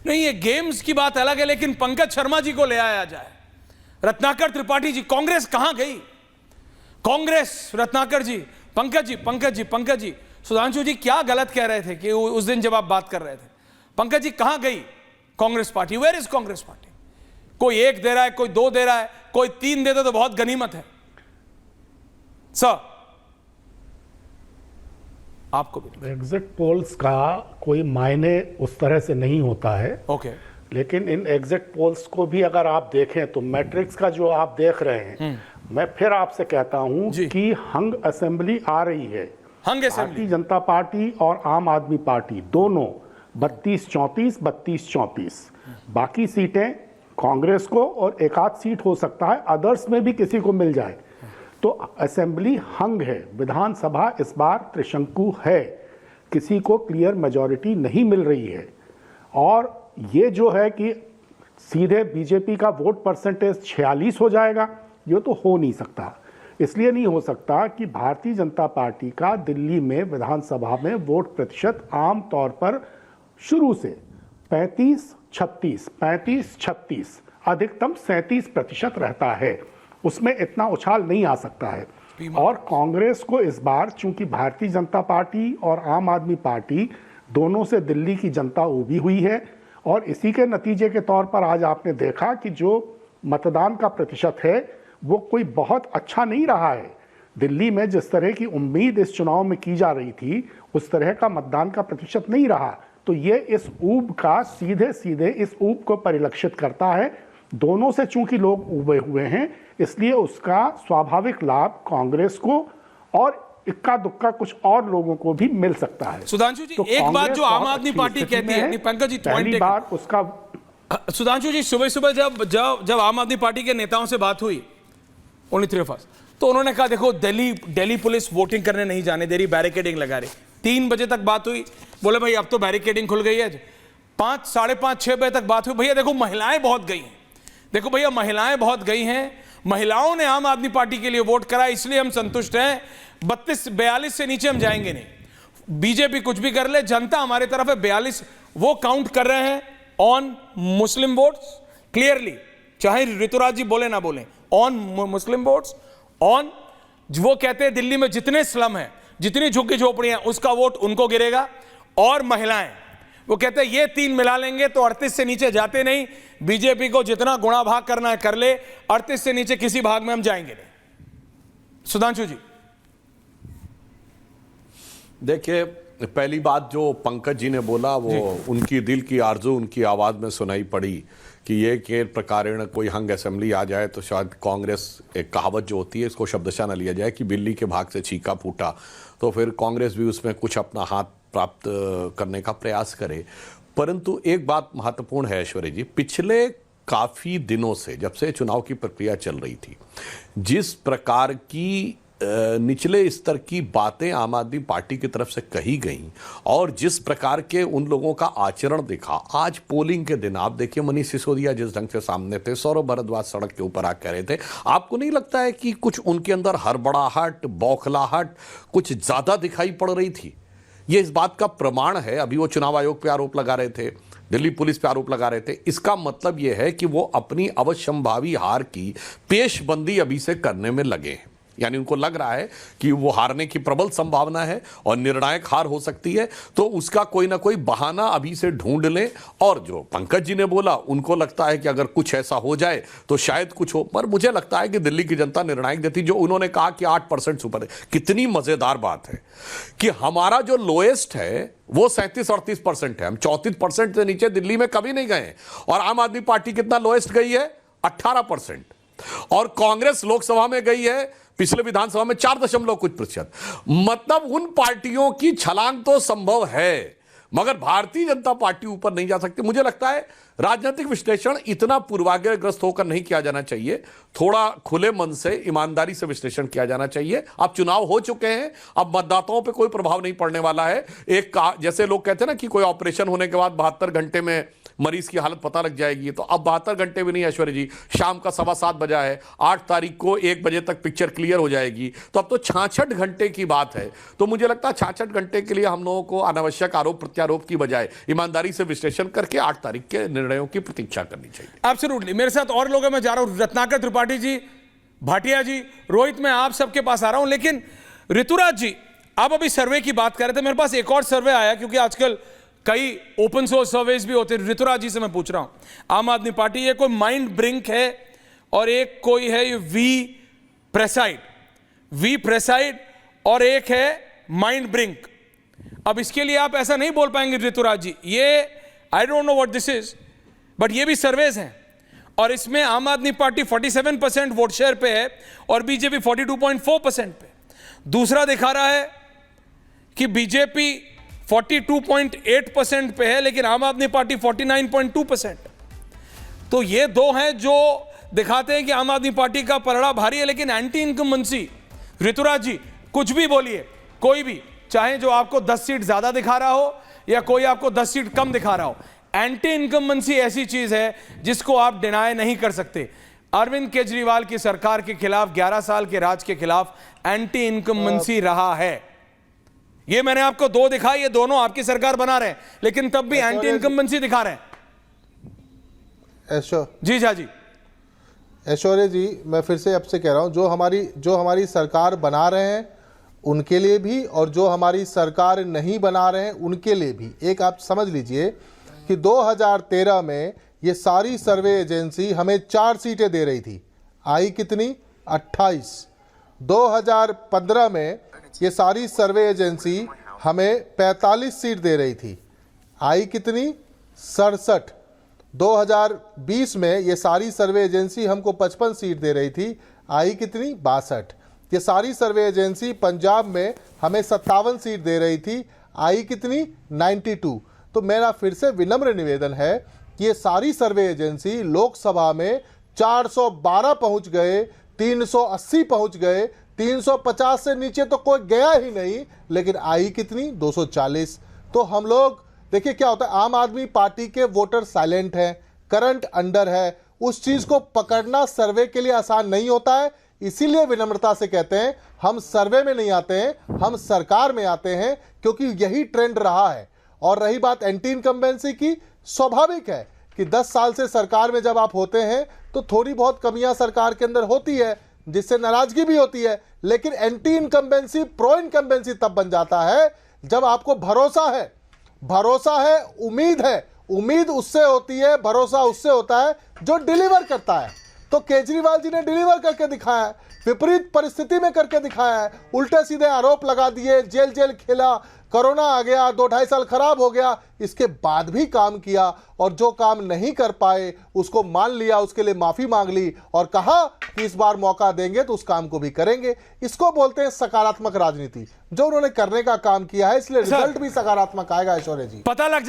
नहीं, ये गेम्स की बात अलग है, लेकिन पंकज शर्मा जी को ले आया जाए। रत्नाकर त्रिपाठी जी, कांग्रेस कहां गई? कांग्रेस, रत्नाकर जी, पंकज जी, सुधांशु जी क्या गलत कह रहे थे कि उस दिन जब आप बात कर रहे थे? पंकज जी, कहां गई Congress party? Where is Congress party? कोई 1 दे रहा है, कोई 2 दे रहा है, कोई 3 दे दो तो बहुत गनीमत है। सर, आपको भी एग्जिट पोल्स का कोई मायने उस तरह से नहीं होता है। ओके। लेकिन इन एग्जिट पोल्स को भी अगर आप देखें तो मैट्रिक्स का जो आप देख रहे हैं, मैं फिर आपसे कहता हूं कि हंग असेंबली आ रही है। भारतीय जनता पार्टी और आम आदमी पार्टी दोनों 32-34, 32-34। बाकी सीटें कांग्रेस को और एक आध सीट हो सकता है अदर्स में भी किसी को मिल जाए। तो असेंबली हंग है, विधानसभा इस बार त्रिशंकु है, किसी को क्लियर मेजॉरिटी नहीं मिल रही है। और ये जो है कि सीधे बीजेपी का वोट परसेंटेज 46 हो जाएगा, ये तो हो नहीं सकता। इसलिए नहीं हो सकता कि भारतीय जनता पार्टी का दिल्ली में विधानसभा में वोट प्रतिशत आम तौर पर शुरू से 35-36, 35-36, अधिकतम 37% रहता है। उसमें इतना उछाल नहीं आ सकता है। और कांग्रेस को इस बार, चूंकि भारतीय जनता पार्टी और आम आदमी पार्टी दोनों से दिल्ली की जनता उभी हुई है, और इसी के नतीजे के तौर पर आज आपने देखा कि जो मतदान का प्रतिशत है वो कोई बहुत अच्छा नहीं रहा है। दिल्ली में जिस तरह की उम्मीद इस चुनाव में की जा रही थी उस तरह का मतदान का प्रतिशत नहीं रहा। तो ये इस ऊब का सीधे इस ऊब को परिलक्षित करता है। दोनों से चूंकि लोग उबे हुए हैं, इसलिए उसका स्वाभाविक लाभ कांग्रेस को और इक्का दुक्का कुछ और लोगों को भी मिल सकता है। सुधांशु जी, तो एक बात जो आम आदमी पार्टी कहती है, नहीं पंकज जी, पहली बार उसका, सुधांशु जी, सुबह जब आम आदमी पार्टी के नेताओं से बात हुई ओनली 3 of us, तो उन्होंने कहा देखो दिल्ली पुलिस वोटिंग करने नहीं जाने दे रही, बैरिकेडिंग लगा रही। 3 बजे तक बात हुई, बोले भाई अब तो बैरिकेडिंग खुल गई है। 5, साढ़े 5, 6 बजे तक बात हुई, भैया देखो महिलाएं बहुत गई हैं, देखो भैया महिलाएं बहुत गई हैं, महिलाओं ने आम आदमी पार्टी के लिए वोट करा, इसलिए हम संतुष्ट हैं। 42 से नीचे हम जाएंगे नहीं। बीजेपी कुछ भी कर ले, जनता हमारी तरफ है। 42 वो काउंट कर रहे हैं ऑन मुस्लिम वोट्स क्लियरली, चाहे ऋतुराज जी बोले ना बोले, ऑन मुस्लिम वोट्स, ऑन वो कहते हैं दिल्ली में जितने स्लम है, जितनी झुग्गी झोपड़ियां, उसका वोट उनको गिरेगा। और महिलाएं, वो कहते हैं ये 3 मिला लेंगे तो 38 से नीचे जाते नहीं। बीजेपी को जितना गुणा भाग करना है कर ले, 38 से नीचे किसी भाग में हम जाएंगे नहीं। सुधांशु जी, देखिए, पहली बात जो पंकज जी ने बोला वो उनकी दिल की आरजू उनकी आवाज में सुनाई पड़ी कि ये के प्रकारेण कोई हंग असेंबली आ जाए तो शायद कांग्रेस, एक कहावत जो होती है इसको शब्दशः न लिया जाए कि बिल्ली के भाग से छीका फूटा, तो फिर कांग्रेस भी उसमें कुछ अपना हाथ प्राप्त करने का प्रयास करे। परंतु एक बात महत्वपूर्ण है ऐश्वर्य जी, पिछले काफी दिनों से जब से चुनाव की प्रक्रिया चल रही थी, जिस प्रकार की निचले स्तर की बातें आम आदमी पार्टी की तरफ से कही गई और जिस प्रकार के उन लोगों का आचरण दिखा, आज पोलिंग के दिन आप देखिए मनीष सिसोदिया जिस ढंग से सामने थे, सौरभ भारद्वाज सड़क के ऊपर आकर रहे थे, आपको नहीं लगता है कि कुछ उनके अंदर हड़बड़ाहट, बौखलाहट कुछ ज्यादा दिखाई पड़ रही थी? ये इस बात का प्रमाण है। अभी वो चुनाव आयोग पे आरोप लगा रहे थे, दिल्ली पुलिस पे आरोप लगा रहे थे। इसका मतलब यह है कि वो अपनी अवश्यंभावी हार की पेशबंदी अभी से करने में लगे हैं। यानी उनको लग रहा है कि वो हारने की प्रबल संभावना है और निर्णायक हार हो सकती है, तो उसका कोई ना कोई बहाना अभी से ढूंढ लें। और जो पंकज जी ने बोला, उनको लगता है कि अगर कुछ ऐसा हो जाए तो शायद कुछ हो, पर मुझे लगता है कि दिल्ली की जनता निर्णायक देती। जो उन्होंने कहा कि 8% सुपर है, कितनी मजेदार बात है कि हमारा जो लोएस्ट है वो 37-38% है। हम 34% से नीचे दिल्ली में कभी नहीं गए। और आम आदमी पार्टी कितना लोएस्ट गई है? 18%। और कांग्रेस लोकसभा में गई है पिछले विधानसभा में 4% मतलब उन पार्टियों की छलांग तो संभव है, मगर भारतीय जनता पार्टी ऊपर नहीं जा सकती। मुझे लगता है राजनीतिक विश्लेषण इतना पूर्वाग्रहग्रस्त होकर नहीं किया जाना चाहिए, थोड़ा खुले मन से ईमानदारी से विश्लेषण किया जाना चाहिए। अब चुनाव हो चुके हैं, अब मतदाताओं पे कोई प्रभाव नहीं पड़ने वाला है। एक जैसे लोग कहते हैं ना कि कोई ऑपरेशन होने के बाद 72 घंटे में मरीज की हालत पता लग जाएगी। तो अब 72 घंटे भी नहीं ऐश्वर्या जी, शाम का 7:15 बजा है, 8 तारीख को 1 बजे तक पिक्चर क्लियर हो जाएगी। तो अब तो 66 घंटे की बात है। तो मुझे लगता है 66 घंटे के लिए हम लोगों को अनावश्यक आरोप प्रत्यारोप की बजाय ईमानदारी से विश्लेषण करके 8 तारीख के निर्णयों की प्रतीक्षा करनी चाहिए। एब्सोल्युटली। मेरे साथ और लोग हैं, मैं जा रहा हूं, रत्नाकर त्रिपाठी जी, भाटिया जी, रोहित, मैं आप सबके पास आ रहा हूं। लेकिन ऋतुराज जी, आप अभी सर्वे की बात कर रहे थे, मेरे पास एक और सर्वे आया, क्योंकि आजकल कई ओपन सोर्स सर्वेज भी होते हैं। ऋतुराज जी से मैं पूछ रहा हूं, आम आदमी पार्टी, ये कोई माइंड ब्रिंक है और एक कोई है ये वी प्रेसाइड और एक है माइंड ब्रिंक। अब इसके लिए आप ऐसा नहीं बोल पाएंगे ऋतुराज जी, ये I don't know what this is, but ये भी सर्वेज हैं और इसमें आम आदमी पार्टी 47% वोट शेयर पे है और बीजेपी 42.4% पे। दूसरा दिखा रहा है कि बीजेपी 42.8% पे है लेकिन आम आदमी पार्टी 49.2%। तो ये दो हैं जो दिखाते हैं कि आम आदमी पार्टी का पलड़ा भारी है। लेकिन एंटी इनकम्बेंसी, ऋतुराज जी कुछ भी बोलिए, कोई भी, चाहे जो आपको 10 सीट ज्यादा दिखा रहा हो या कोई आपको 10 सीट कम दिखा रहा हो, एंटी इनकम्बेंसी ऐसी चीज है जिसको आप डिनाई नहीं कर सकते। अरविंद केजरीवाल की सरकार के खिलाफ, 11 साल के राज के खिलाफ एंटी इनकम्बेंसी रहा है। ये मैंने आपको दो दिखा, ये दोनों आपकी सरकार बना रहे हैं लेकिन तब भी एंटी इनकम्बेंसी दिखा रहे हैं। जी जी ऐश्वर्या जी, मैं फिर से आपसे कह रहा हूं, जो हमारी सरकार बना रहे हैं उनके लिए भी और जो हमारी सरकार नहीं बना रहे हैं उनके लिए भी एक आप समझ लीजिए कि 2013 में ये सारी सर्वे एजेंसी हमें 4 सीटें दे रही थी, आई कितनी? 28। 2015 में ये सारी सर्वे एजेंसी हमें 45 सीट दे रही थी, आई कितनी? 67। 2020 में ये सारी सर्वे एजेंसी हमको 55 सीट दे रही थी, आई कितनी? 62। ये सारी सर्वे एजेंसी पंजाब में हमें 57 सीट दे रही थी, आई कितनी? 92। तो मेरा फिर से विनम्र निवेदन है कि ये सारी सर्वे एजेंसी लोकसभा में 412 पहुंच गए, 380 पहुंच गए, 350 से नीचे तो कोई गया ही नहीं, लेकिन आई कितनी? 240। तो हम लोग देखिए क्या होता है, आम आदमी पार्टी के वोटर साइलेंट हैं, करंट अंडर है, उस चीज को पकड़ना सर्वे के लिए आसान नहीं होता है। इसीलिए विनम्रता से कहते हैं हम सर्वे में नहीं आते हैं, हम सरकार में आते हैं, क्योंकि यही ट्रेंड रहा है। और रही बात एंटी इनकम्बेंसी की, स्वाभाविक है कि 10 साल से सरकार में जब आप होते हैं तो थोड़ी बहुत कमियां सरकार के अंदर होती है जिससे नाराजगी भी होती है, लेकिन एंटी इनकम्बेंसी प्रो इनकम्बेंसी तब बन जाता है जब आपको भरोसा है, उम्मीद है। उम्मीद उससे होती है, भरोसा उससे होता है जो डिलीवर करता है। तो केजरीवाल जी ने डिलीवर करके दिखाया है, विपरीत परिस्थिति में करके दिखाया है, उल्टे सीधे आरोप लगा दिए, जेल खेला, कोरोना आ गया, 2-2.5 साल खराब हो गया, इसके बाद भी काम किया और जो काम नहीं कर पाए उसको मान लिया, उसके लिए माफी मांग ली और कहा कि इस बार मौका देंगे तो उस काम को भी करेंगे। इसको बोलते हैं सकारात्मक राजनीति, जो उन्होंने करने का काम किया है, इसलिए रिजल्ट भी सकारात्मक आएगा। ऐश्वर्या जी, पता लग